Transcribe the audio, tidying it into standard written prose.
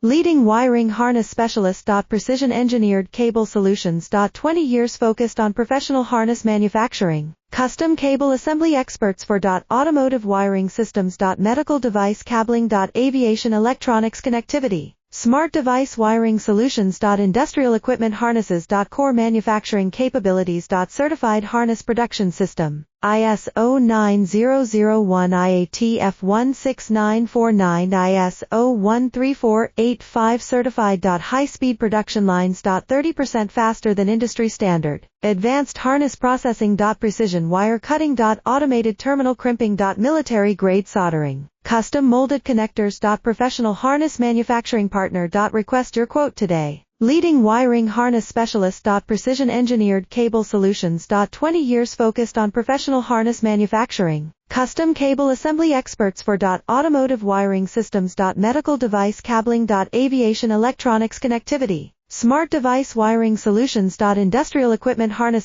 Leading wiring harness specialist. Precision engineered cable solutions. 20 years focused on professional harness manufacturing. Custom cable assembly experts for automotive wiring systems. Medical device cabling. Aviation electronics connectivity. Smart device wiring solutions. Industrial equipment harnesses. Core manufacturing capabilities. Certified harness production system. ISO 9001 IATF 16949 ISO 13485 certified. High-speed production lines. 30% faster than industry standard. Advanced harness processing. Precision wire cutting. Automated terminal crimping. Military grade soldering. Custom molded connectors. Professional harness manufacturing partner. Request your quote today. Leading wiring harness specialist. Precision engineered cable solutions. 20 years focused on professional harness manufacturing. Custom cable assembly experts for automotive wiring systems. Medical device cabling. Aviation electronics connectivity. Smart device wiring solutions. Industrial equipment harnesses.